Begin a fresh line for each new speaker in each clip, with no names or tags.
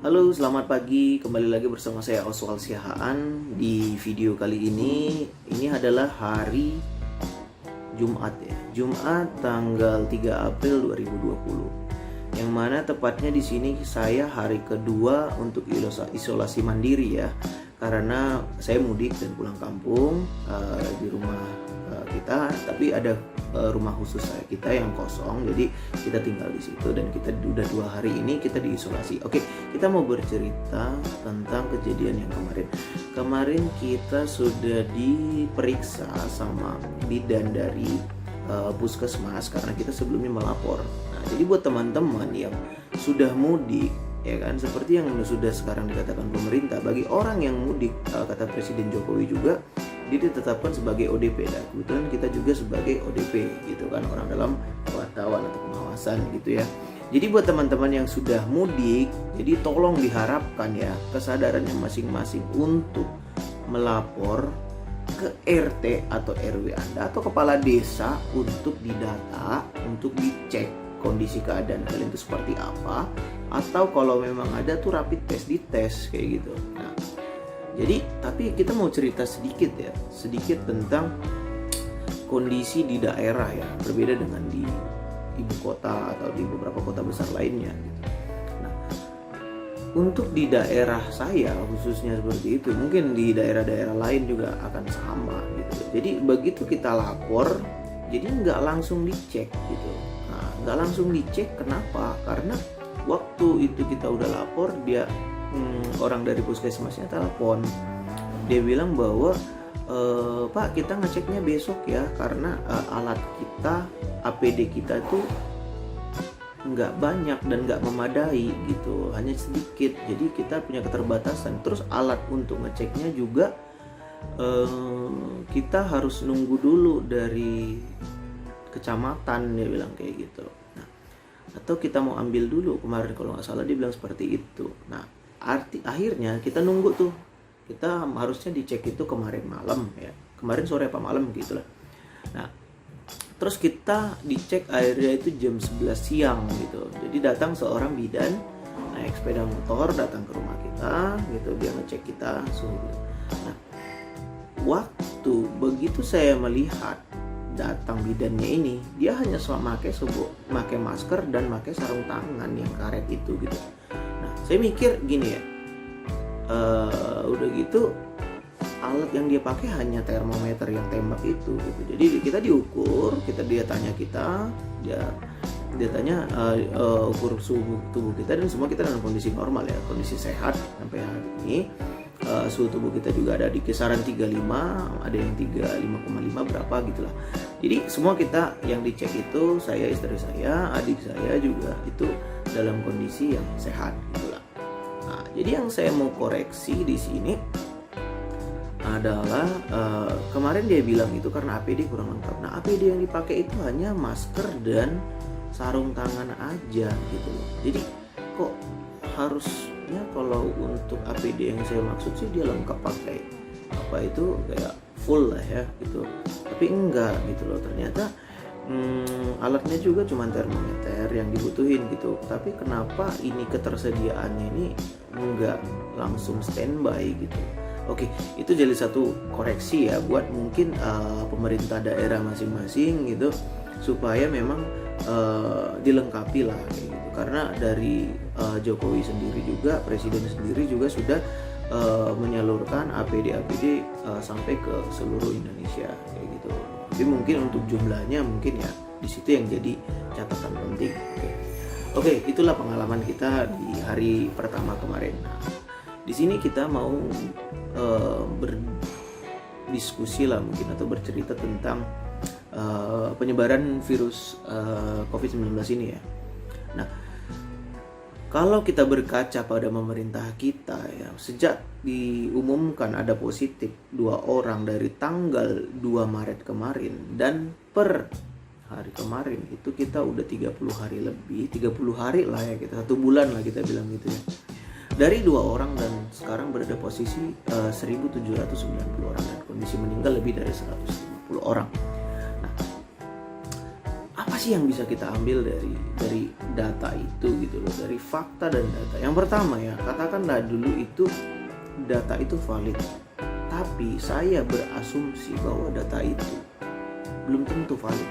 Halo, selamat pagi. Kembali lagi bersama saya Oswald Siahaan. Di video kali ini adalah hari Jumat ya. Jumat tanggal 3 April 2020. Yang mana tepatnya di sini saya hari kedua untuk isolasi mandiri ya. Karena saya mudik dan pulang kampung di rumah kita, tapi ada rumah khusus kita yang kosong, jadi kita tinggal di situ dan kita udah 2 hari ini kita diisolasi. Oke, kita mau bercerita tentang kejadian yang kemarin kita sudah diperiksa sama bidan dari puskesmas karena kita sebelumnya melapor. Nah, jadi buat teman-teman yang sudah mudik ya kan, seperti yang sudah sekarang dikatakan pemerintah, bagi orang yang mudik, kata Presiden Jokowi juga, dia ditetapkan sebagai ODP. Dan kebetulan kita juga sebagai ODP gitu kan, orang dalam pantauan atau pengawasan gitu ya. Jadi buat teman-teman yang sudah mudik, jadi tolong diharapkan ya kesadarannya masing-masing untuk melapor ke RT atau RW Anda atau kepala desa untuk didata, untuk dicek kondisi keadaan kalian itu seperti apa, atau kalau memang ada tuh rapid test, dites kayak gitu. Nah, jadi tapi kita mau cerita sedikit tentang kondisi di daerah ya, berbeda dengan di ibu kota atau di beberapa kota besar lainnya gitu. Nah, untuk di daerah saya khususnya seperti itu, mungkin di daerah-daerah lain juga akan sama gitu. Jadi begitu kita lapor, jadi nggak langsung dicek gitu. Nah, nggak langsung dicek kenapa? Karena waktu itu kita udah lapor, dia orang dari puskesmasnya telepon, dia bilang bahwa Pak, kita ngeceknya besok ya, karena alat kita, APD kita tuh nggak banyak dan nggak memadai gitu, hanya sedikit, jadi kita punya keterbatasan. Terus alat untuk ngeceknya juga kita harus nunggu dulu dari kecamatan, dia bilang kayak gitu. Nah, atau kita mau ambil dulu, kemarin kalau nggak salah dia bilang seperti itu. Nah, akhirnya kita nunggu tuh, kita harusnya dicek itu kemarin malam ya, kemarin sore apa malam gitulah. Nah, terus kita dicek akhirnya itu jam 11 siang gitu. Jadi datang seorang bidan naik sepeda motor datang ke rumah kita gitu, dia ngecek kita suhu. Nah, waktu begitu saya melihat datang bidannya ini, dia hanya pakai masker dan pakai sarung tangan yang karet itu gitu. Nah, saya mikir gini ya, udah gitu alat yang dia pakai hanya termometer yang tembak itu gitu. Jadi kita diukur, dia tanya ukur suhu tubuh kita, dan semua kita dalam kondisi normal ya, kondisi sehat sampai hari ini. Suhu tubuh kita juga ada di kisaran 35, ada yang 35,5 berapa gitulah. Jadi semua kita yang dicek itu, saya, istri saya, adik saya juga itu dalam kondisi yang sehat gitulah. Nah, jadi yang saya mau koreksi di sini adalah kemarin dia bilang itu karena APD kurang lengkap. Nah, APD yang dipakai itu hanya masker dan sarung tangan aja gitu loh. Jadi kok harusnya kalau untuk APD yang saya maksud sih dia lengkap, pakai apa itu kayak full lah ya gitu. Tapi enggak gitu loh, ternyata alatnya juga cuma termometer yang dibutuhin gitu. Tapi kenapa ini ketersediaannya ini enggak langsung standby gitu. Oke, itu jadi satu koreksi ya buat mungkin pemerintah daerah masing-masing gitu, supaya memang dilengkapi lah kayak gitu. Karena dari Jokowi sendiri juga, Presiden sendiri juga sudah menyalurkan APD sampai ke seluruh Indonesia kayak gitu. Tapi mungkin untuk jumlahnya mungkin ya di situ yang jadi catatan penting. Oke, itulah pengalaman kita di hari pertama kemarin. Nah, di sini kita mau berdiskusi lah mungkin, atau bercerita tentang penyebaran virus COVID-19 ini ya. Nah, kalau kita berkaca pada pemerintah kita ya, sejak diumumkan ada positif 2 orang dari tanggal 2 Maret kemarin, dan per hari kemarin itu kita udah 30 hari lebih, 30 hari lah ya, kita 1 bulan lah kita bilang gitu ya, dari 2 orang, dan sekarang berada posisi 1.790 orang, dan kondisi meninggal lebih dari 150 orang. Nah, apa sih yang bisa kita ambil dari data itu gitu loh, dari fakta dan data. Yang pertama ya, katakanlah dulu itu data itu valid, tapi saya berasumsi bahwa data itu belum tentu valid.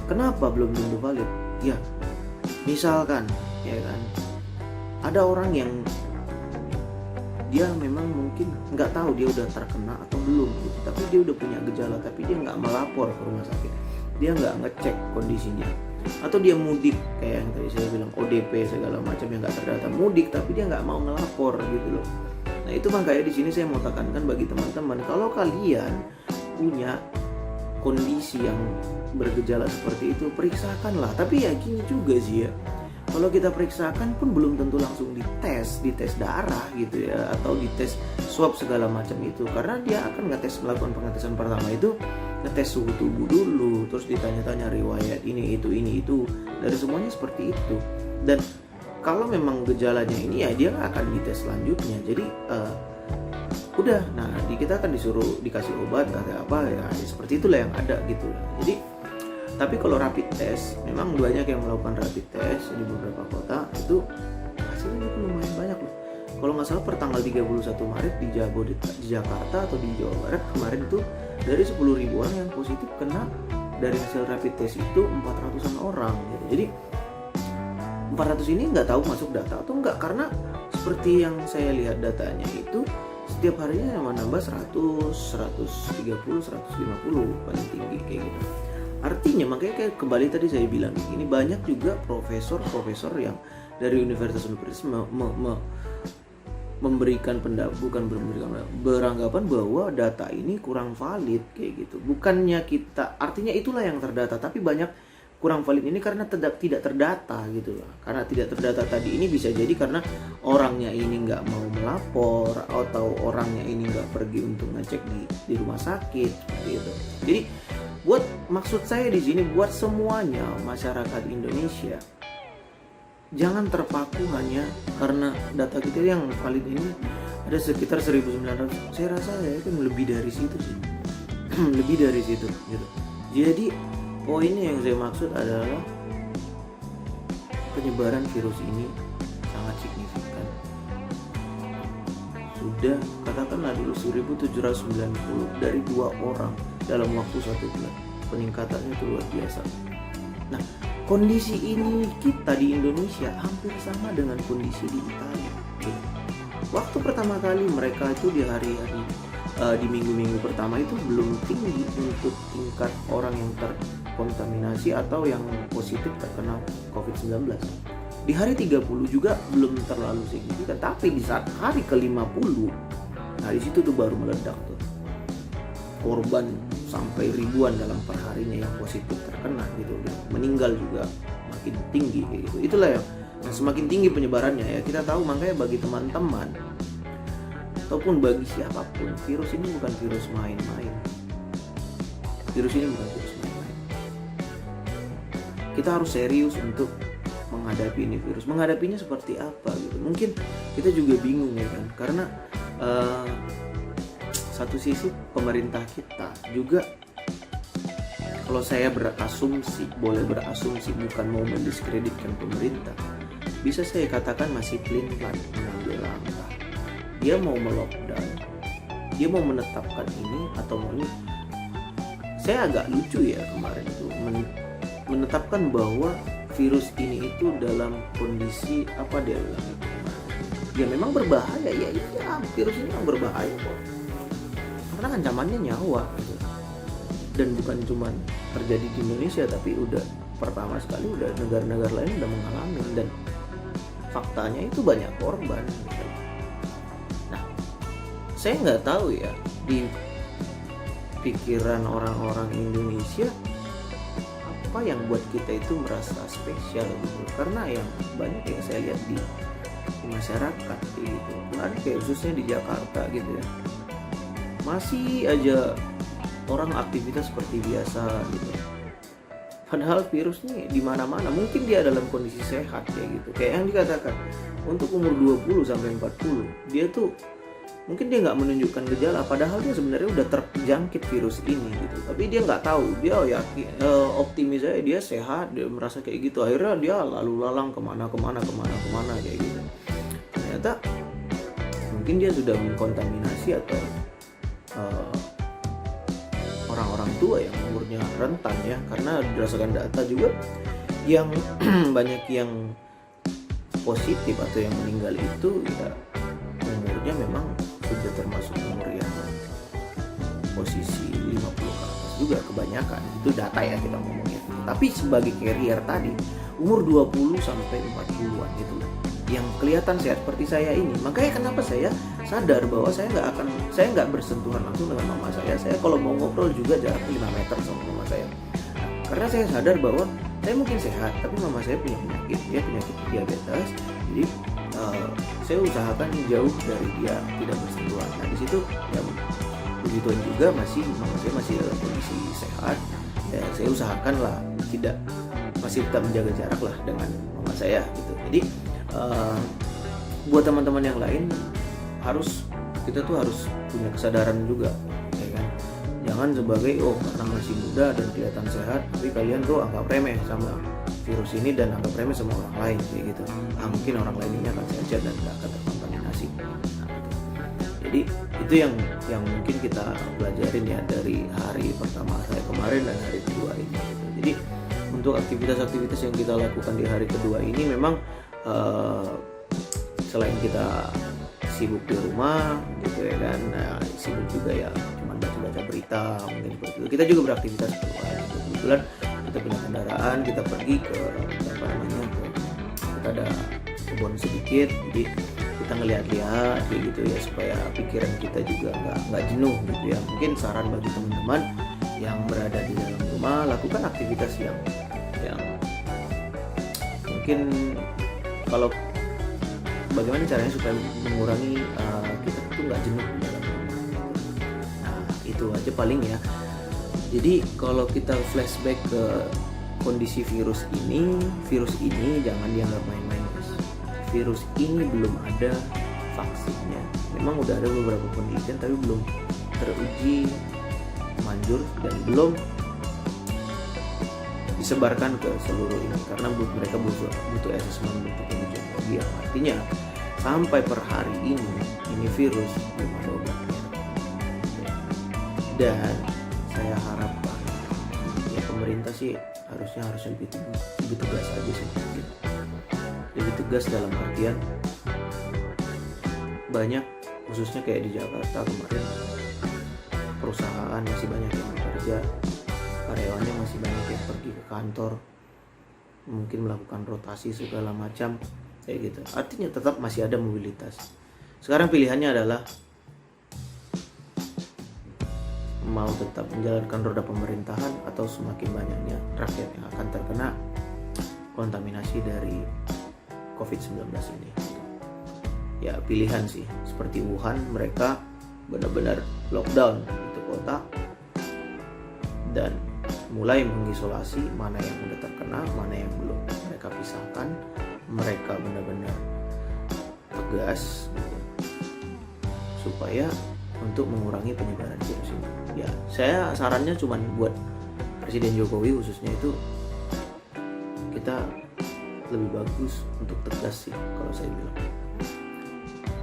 Kenapa belum tentu valid? Ya, misalkan ya kan, ada orang yang dia memang mungkin nggak tahu dia udah terkena atau belum gitu, tapi dia udah punya gejala tapi dia nggak melapor ke rumah sakit, dia nggak ngecek kondisinya, atau dia mudik kayak yang tadi saya bilang ODP segala macam yang nggak terdata, mudik tapi dia nggak mau ngelapor gitu loh. Nah itu makanya di sini saya mau tekankan bagi teman-teman, kalau kalian punya kondisi yang bergejala seperti itu, periksakanlah. Tapi ya gini juga sih ya, kalau kita periksakan pun belum tentu langsung dites darah gitu ya, atau dites swab segala macam itu, karena dia akan melakukan pengetesan pertama itu ngetes suhu tubuh dulu, terus ditanya-tanya riwayat ini itu, dari semuanya seperti itu. Dan kalau memang gejalanya ini ya dia akan dites selanjutnya. Jadi udah, nah kita akan dikasih obat atau apa ya, seperti itulah yang ada gitu. Jadi tapi kalau rapid test, memang banyak yang melakukan rapid test di beberapa kota, itu hasilnya itu lumayan banyak loh. Kalau nggak salah per tanggal 31 Maret di Jakarta atau di Jawa Barat kemarin itu dari 10.000 orang yang positif kena dari hasil rapid test itu 400-an orang gitu. Jadi 400 ini nggak tahu masuk data atau enggak, karena seperti yang saya lihat datanya itu setiap harinya menambah 100, 130, 150 paling tinggi kayak gitu. Artinya makanya kayak kembali tadi saya bilang ini, banyak juga profesor yang dari universitas beranggapan bahwa data ini kurang valid kayak gitu. Bukannya kita, artinya itulah yang terdata, tapi banyak kurang valid ini karena tidak terdata gitu loh. Karena tidak terdata tadi ini bisa jadi karena orangnya ini nggak mau melapor, atau orangnya ini nggak pergi untuk ngecek di rumah sakit seperti itu. Jadi maksud saya di sini buat semuanya masyarakat Indonesia, jangan terpaku hanya karena data kita yang valid ini ada sekitar 1.900. Saya rasa ya itu lebih dari situ sih. Lebih dari situ gitu. Jadi poinnya yang saya maksud adalah penyebaran virus ini sangat signifikan. Sudah katakanlah dulu 1.790 dari 2 orang dalam waktu 1 bulan. Peningkatannya itu luar biasa. Nah, kondisi ini kita di Indonesia hampir sama dengan kondisi di Italia. Waktu pertama kali mereka itu di hari-hari di minggu-minggu pertama itu belum tinggi untuk tingkat orang yang terkontaminasi atau yang positif terkena COVID-19. Di hari 30 juga belum terlalu signifikan, tapi di saat hari ke-50, nah di situ tuh baru meledak tuh. Korban sampai ribuan dalam perharinya yang positif terkena gitu, meninggal juga makin tinggi kayak gitu. Itulah yang semakin tinggi penyebarannya ya, kita tahu. Makanya bagi teman-teman ataupun bagi siapapun, virus ini bukan virus main-main. Virus ini bukan virus main-main. Kita harus serius untuk menghadapi ini virus. Menghadapinya seperti apa gitu. Mungkin kita juga bingung ya kan, karena satu sisi pemerintah kita juga, kalau saya boleh berasumsi, bukan mau mendiskreditkan pemerintah, bisa saya katakan masih pelin-pelan mengambil langkah. Dia mau melockdown, dia mau menetapkan ini atau mau ini. Saya agak lucu ya kemarin itu menetapkan bahwa virus ini itu dalam kondisi apa dia bilang itu, ya memang berbahaya ya, virus ini memang berbahaya kok, karena ancamannya nyawa gitu. Dan bukan cuma terjadi di Indonesia, tapi udah pertama sekali udah negara-negara lain udah mengalami, dan faktanya itu banyak korban gitu. Nah, saya nggak tahu ya di pikiran orang-orang Indonesia apa yang buat kita itu merasa spesial gitu, karena yang banyak yang saya lihat di masyarakat gitu, kemarin kayak khususnya di Jakarta gitu ya, masih aja orang aktivitas seperti biasa gitu. Padahal virus nih di mana-mana, mungkin dia dalam kondisi sehat kayak gitu. Kayak yang dikatakan untuk umur 20 sampai 40, dia tuh mungkin dia nggak menunjukkan gejala, padahal dia sebenarnya udah terjangkit virus ini gitu, tapi dia nggak tahu, dia yakin optimis aja dia sehat, dia merasa kayak gitu, akhirnya dia lalu lalang kemana kayak gitu. Ternyata mungkin dia sudah mengkontaminasi atau orang-orang tua yang umurnya rentan ya, karena berdasarkan data juga yang banyak yang positif atau yang meninggal itu ya umurnya memang sudah termasuk umur yang posisi 50 ke atas juga kebanyakan, itu data ya kita ngomongnya. Tapi sebagai carrier tadi umur 20 sampai 40-an gitu loh, yang kelihatan sehat seperti saya ini. Makanya kenapa saya sadar bahwa saya nggak bersentuhan langsung dengan mama saya kalau mau ngobrol juga jarak 5 meter sama mama saya. Karena saya sadar bahwa saya mungkin sehat, tapi mama saya punya penyakit, dia penyakit diabetes, jadi saya usahakan jauh dari dia, tidak bersentuhan. Nah di situ ya begituan juga mama saya masih dalam kondisi sehat, ya saya usahakan lah masih tetap menjaga jarak lah dengan mama saya gitu. Jadi buat teman-teman yang lain kita tuh harus punya kesadaran juga, ya kan? Jangan sebagai karena masih muda dan kelihatan sehat, tapi kalian tuh anggap remeh sama virus ini dan anggap remeh sama orang lain kayak gitu. Mungkin orang lain ini akan sehat dan tidak akan terkontaminasi. Jadi itu yang mungkin kita pelajarin ya dari hari pertama saya kemarin dan hari kedua ini. Jadi untuk aktivitas-aktivitas yang kita lakukan di hari kedua ini memang selain kita sibuk di rumah gitu ya kan, sibuk juga ya cuman baca berita mungkin seperti itu. Kita juga beraktivitas keluar. Kebetulan kita punya kendaraan, kita pergi ke kita ada kebun sedikit, jadi kita ngeliat-lihat kayak gitu ya, supaya pikiran kita juga nggak jenuh gitu ya. Mungkin saran bagi teman-teman yang berada di dalam rumah, lakukan aktivitas yang mungkin kalau bagaimana caranya supaya mengurangi kita tuh nggak jenuh di dalam rumah. Nah itu aja paling ya. Jadi kalau kita flashback ke kondisi virus ini jangan dianggap main-main guys. Virus ini belum ada vaksinnya. Memang udah ada beberapa penelitian tapi belum teruji manjur dan belum disebarkan ke seluruh ini karena mereka butuh asesmen, butuh pengujian lagi, yang artinya sampai per hari ini virus belum ada obatnya. Dan saya harapkan ya pemerintah sih harusnya lebih tegas aja sih, lebih tegas dalam artian banyak, khususnya kayak di Jakarta kemarin, perusahaan masih banyak yang bekerja, karyawannya masih banyak yang pergi ke kantor, mungkin melakukan rotasi segala macam kayak gitu. Artinya tetap masih ada mobilitas. Sekarang pilihannya adalah mau tetap menjalankan roda pemerintahan atau semakin banyaknya rakyat yang akan terkena kontaminasi dari COVID-19 ini. Ya pilihan sih, seperti Wuhan, mereka benar-benar lockdown itu kota dan mulai mengisolasi mana yang udah terkena, mana yang belum. Mereka pisahkan, mereka benar-benar tegas gitu, supaya untuk mengurangi penyebaran virus ini. Ya, saya sarannya cuma buat Presiden Jokowi khususnya itu kita lebih bagus untuk tegas sih kalau saya bilang.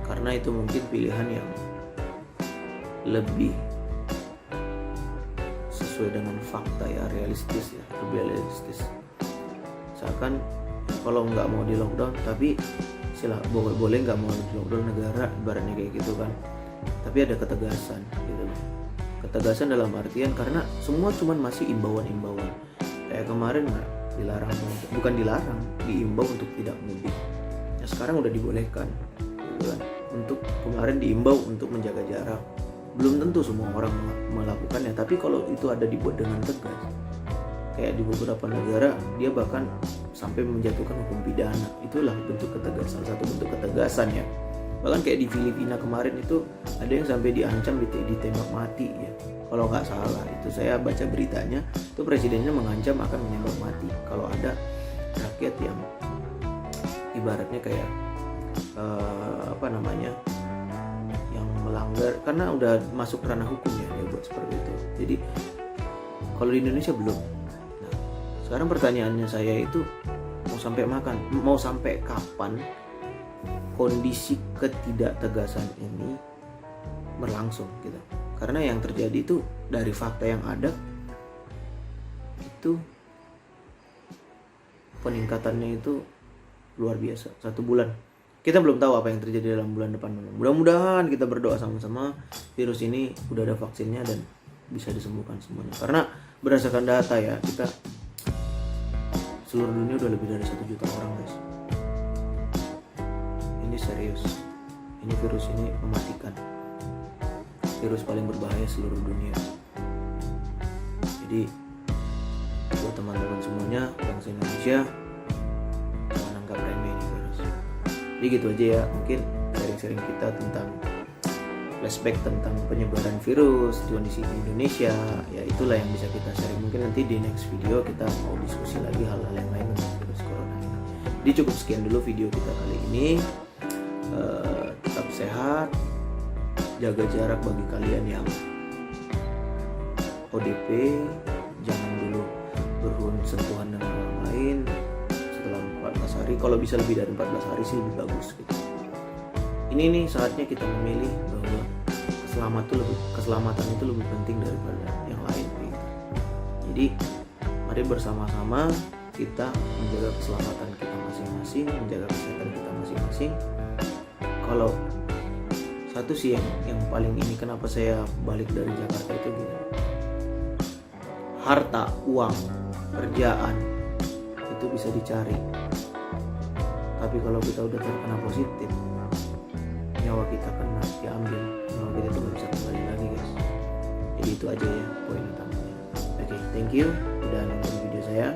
Karena itu mungkin pilihan yang lebih sesuai dengan fakta ya, realistis ya, lebih realistis. Misalkan kalau nggak mau di lockdown, tapi boleh nggak mau di lockdown negara, ibaratnya kayak gitu kan. Tapi ada ketegasan gitu loh. Ketegasan dalam artian karena semua cuman masih imbauan-imbauan. Kayak kemarin dilarang, bukan dilarang, diimbau untuk tidak mudik. Nah sekarang udah dibolehkan gitu kan. Untuk kemarin diimbau untuk menjaga jarak. Belum tentu semua orang melakukannya, tapi kalau itu ada dibuat dengan tegas, kayak di beberapa negara dia bahkan sampai menjatuhkan hukum pidana, itulah bentuk ketegasan, satu bentuk ketegasan ya. Bahkan kayak di Filipina kemarin itu ada yang sampai diancam ditembak mati ya, kalau nggak salah itu saya baca beritanya, itu presidennya mengancam akan menembak mati kalau ada rakyat yang ibaratnya kayak yang melanggar, karena udah masuk ranah hukum ya dia buat seperti itu. Jadi kalau di Indonesia belum. Nah, sekarang pertanyaannya saya itu mau sampai kapan kondisi ketidaktegasan ini berlangsung gitu. Karena yang terjadi itu dari fakta yang ada itu peningkatannya itu luar biasa. 1 bulan kita belum tahu apa yang terjadi dalam bulan depan. Mudah-mudahan kita berdoa sama-sama virus ini udah ada vaksinnya dan bisa disembuhkan semuanya. Karena berdasarkan data ya, kita seluruh dunia udah lebih dari 1 juta orang guys. Ini serius. Ini virus ini mematikan. Virus paling berbahaya seluruh dunia. Jadi buat teman-teman semuanya, bangsa Indonesia, jangan anggap remeh ini virus. Jadi gitu aja ya, mungkin sharing-sharing kita tentang flashback tentang penyebaran virus di kondisi Indonesia. Ya itulah yang bisa kita sharing. Mungkin nanti di next video kita mau diskusi lagi hal-hal yang lain tentang virus corona ini. Jadi cukup sekian dulu video kita kali ini. Tetap sehat, jaga jarak bagi kalian yang ODP, jangan dulu bersentuhan dengan orang lain setelah 14 hari. Kalau bisa lebih dari 14 hari sih lebih bagus gitu. Ini nih saatnya kita memilih bahwa keselamatan itu lebih penting daripada yang lain gitu. Jadi mari bersama-sama kita menjaga keselamatan kita masing-masing, menjaga kesehatan kita masing-masing. Kalau satu sih yang paling ini, kenapa saya balik dari Jakarta itu gini, harta, uang, kerjaan itu bisa dicari, tapi kalau kita udah terkena positif, nyawa kita kena diambil, nyawa kita tuh gak bisa kembali lagi guys. Jadi itu aja ya poin utamanya. Oke, thank you udah nonton video saya.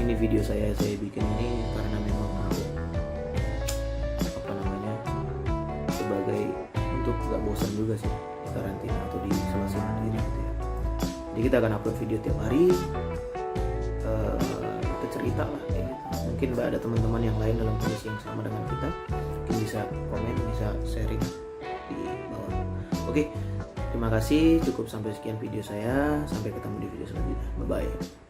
Ini video saya bikin ini karena memang sebagai untuk gak bosan juga sih di karantina atau di isolasi mandiri gitu ya. Jadi kita akan upload video tiap hari, kita cerita lah kayak gitu. Mungkin ada teman-teman yang lain dalam kondisi yang sama dengan kita, mungkin bisa komen, bisa sharing di bawah. Oke, terima kasih, cukup sampai sekian video saya, sampai ketemu di video selanjutnya. Bye bye.